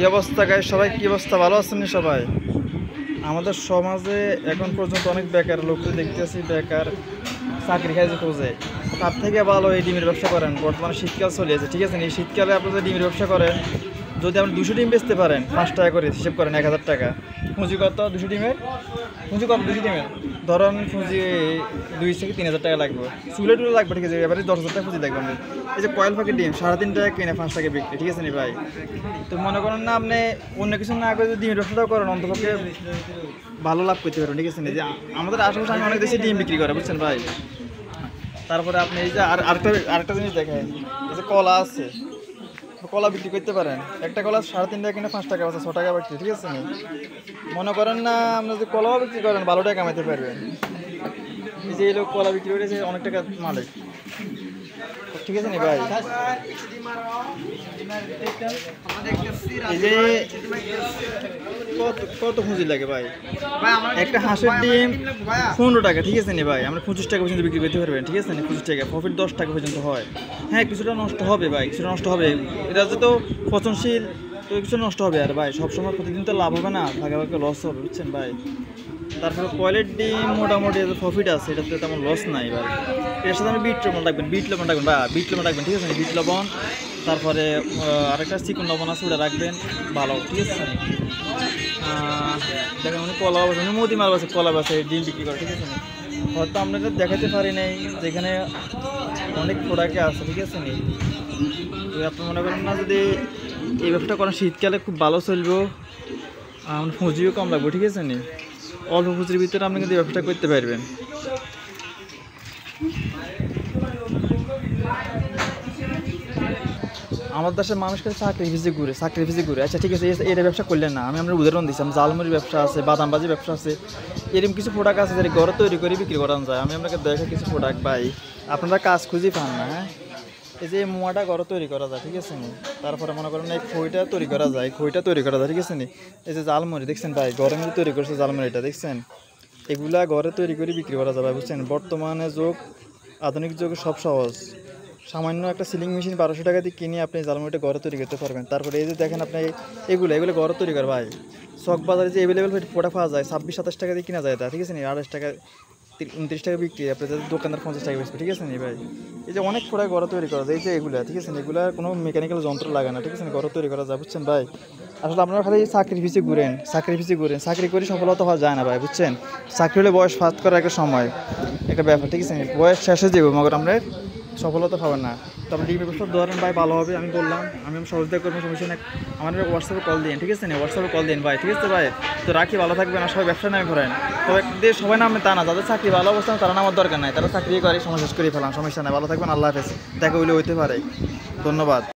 কি অবস্থা গাইস, সবাই কি অবস্থা? ভালো আছেন সবাই? আমাদের সমাজে এখন পর্যন্ত অনেক বেকার লোককে দেখতেছি, বেকার চাকরি খাইছে খোঁজে। তার থেকে ভালো এই ডিমের ব্যবসা করেন। বর্তমানে শীতকাল চলে আছে, ঠিক আছে? এই শীতকালে আপনি যদি ডিমের ব্যবসা করেন, যদি আপনি 200 ডিম বেচতে পারেন 5 টাকা করে হিসেব করেন, 1000 টাকা পুঁজি। কত 200 ডিমের পুঁজি? কত 200 ডিমের? ধরেন পুঁজি 2 থেকে 3000 টাকা লাগবে, চুলে টুলে লাগবে, ঠিক আছে? এবারে 10,000 টাকা পুঁজি লাগবে। আমি এই যে কয়েল ফাঁকি ডিম 3.5 টাকা কিনে 5 টাকা বিক্রি, ঠিক আছে নি ভাই? তো মনে করেন না, আপনি অন্য কিছু না করে যদি ডিমের ব্যবসাটাও করেন, অন্তপক্ষে ভালো লাভ করতে পারবেন, ঠিক আছে? যে আমাদের আশেপাশে আমি অনেক দেশে ডিম বিক্রি করে, বুঝছেন ভাই? তারপরে আপনি এই যে আরেকটা জিনিস দেখেন, এই যে কলা আছে, কলা বিক্রি করতে পারেন। একটা কলা 3.5 টাকা কিনে 5 টাকা আছে, 6 টাকা বিক্রি, ঠিক আছে? মনে করেন না, আপনি যদি কলাও বিক্রি করেন 12 টাকা কামাইতে পারবেন। এই যে এই লোক কলা বিক্রি করেছে অনেক টাকা মালিক, ঠিক আছে নি ভাই? এই যে কত পুঁজি লাগে ভাই? একটা হাঁসের ডিম 15 টাকা, ঠিক আছে নি ভাই? আমরা 25 টাকা পর্যন্ত বিক্রি করতে পারবেন, ঠিক আছে? 25 টাকা প্রফিট 10 টাকা পর্যন্ত হয়। হ্যাঁ, কিছুটা নষ্ট হবে ভাই, কিছুটা নষ্ট হবে। এটা যে তো পচনশীল, তো কিছু নষ্ট হবে। আর ভাই সবসময় প্রতিদিন তো লাভ হবে না, ভাগে ভাগে লস হবে, বুঝছেন ভাই? তারপরে কয়েলের ডিম মোটামুটি প্রফিট আছে, এটাতে তেমন লস নাই ভাই। এর সাথে আমি বিট লবণ রাখবেন, বিট লবণ রাখবেন বা বিট লবণ রাখবেন, ঠিক আছে? বিট লবণ, তারপরে আরেকটা চিকন লবণ আছে, ওটা রাখবেন ভালো, ঠিক আছে? দেখেন উনি কলা বাসে, উনি মোদি মাল বাসে, কলা বাসে ডিম বিক্রি করে, ঠিক আছে? হয়তো আপনাদের দেখাতে পারি নাই, যেখানে অনেক প্রোডাক্ট আছে, ঠিক আছে? আপনি মনে করেন না, যদি এই ব্যবসাটা করেন শীতকালে খুব ভালো চলবে, পুঁজিও কম লাগবে, ঠিক আছে? অল্প পুঁজির ভিতরে আপনি কিন্তু ব্যবসা করতে পারবেন। আমার দেশের মানুষকে চাকরি ভিজে ঘুরে। আচ্ছা ঠিক আছে, এটা ব্যবসা করলেন না, আমি আমরা উদাহরণ দিচ্ছি। জালমুড়ির ব্যবসা আছে, বাদামবাজি ব্যবসা আছে, এরকম কিছু প্রোডাক্ট আছে যেটা ঘরে তৈরি করে বিক্রি করানো যায়। আমি আপনাকে দেখা কিছু প্রোডাক্ট ভাই, আপনারা কাজ খুঁজেই পান না। হ্যাঁ, এই যে মোয়াটা ঘরে তৈরি করা যায়, ঠিক আছে? তারপরে মনে করেন এই খইটা তৈরি করা যায়, ঠিক আছে? এই যে জালমুড়ি দেখছেন ভাই, ঘরে মধ্যে তৈরি করছে জালমুড়িটা, দেখছেন? এগুলা ঘরে তৈরি করে বিক্রি করা যাবে, বুঝছেন? বর্তমানে আধুনিক যুগে সব সহজ। সামান্য একটা সিলিং মেশিন 1200 টাকা দিয়ে কিনে আপনি জালমুড়িটা ঘরে তৈরি করতে পারবেন। তারপরে এই যে দেখেন আপনি এগুলো ঘরে তৈরি করে ভাই, চক বাজারে যে অ্যাভেলেবেল প্রোডাক্ট পাওয়া যায় 26-27 টাকা দিয়ে কিনা যায়, তা ঠিক আছে? 28 টাকা 29 টাকা বিক্রি, আপনি দোকানদার 50 টাকা বেচবে, ঠিক আছে ভাই? এই যে অনেক প্রোডাক্ট ঘরে তৈরি করা যায়, এই যে এগুলো, ঠিক আছে? এগুলো কোনো মেকানিক্যাল যন্ত্র লাগে না, ঠিক আছে? ঘরে তৈরি করা যায়, বুঝছেন ভাই? আসলে আপনারা খালি চাকরি পিছিয়ে ঘুরেন, চাকরি করে সফলতা হওয়া যায় না ভাই, বুঝছেন? চাকরি হলে বয়স ফাস্ট করার একটা সময়, একটা ব্যাপার, ঠিক আছে? বয়স শেষে যাবো, মগর আমরা সফলতা পাবেন না। তারপরে ডিম ব্যবস্থা ধরেন ভাই, ভালো হবে আমি বললাম, আমি সহযোগিতা করবো, সমস্যা নেই। আমাদের হোয়াটসঅ্যাপে কল দিন, ঠিক আছে? হোয়াটসঅ্যাপে কল দিন ভাই, ঠিক আছে ভাই? তো রাখি, ভালো থাকবেন। আর সবাই ব্যবসা নামে করেন, তবে সবাই নামে তা না, যাদের চাকরি ভালো অবস্থা তারা নামার দরকার নাই, তারা চাকরি করে সমস্যা শেষ করে ফেলান, সমস্যা নেই। ভালো থাকবেন, আল্লাহ হাফেজ। দেখা হইলে হইতে পারে। ধন্যবাদ।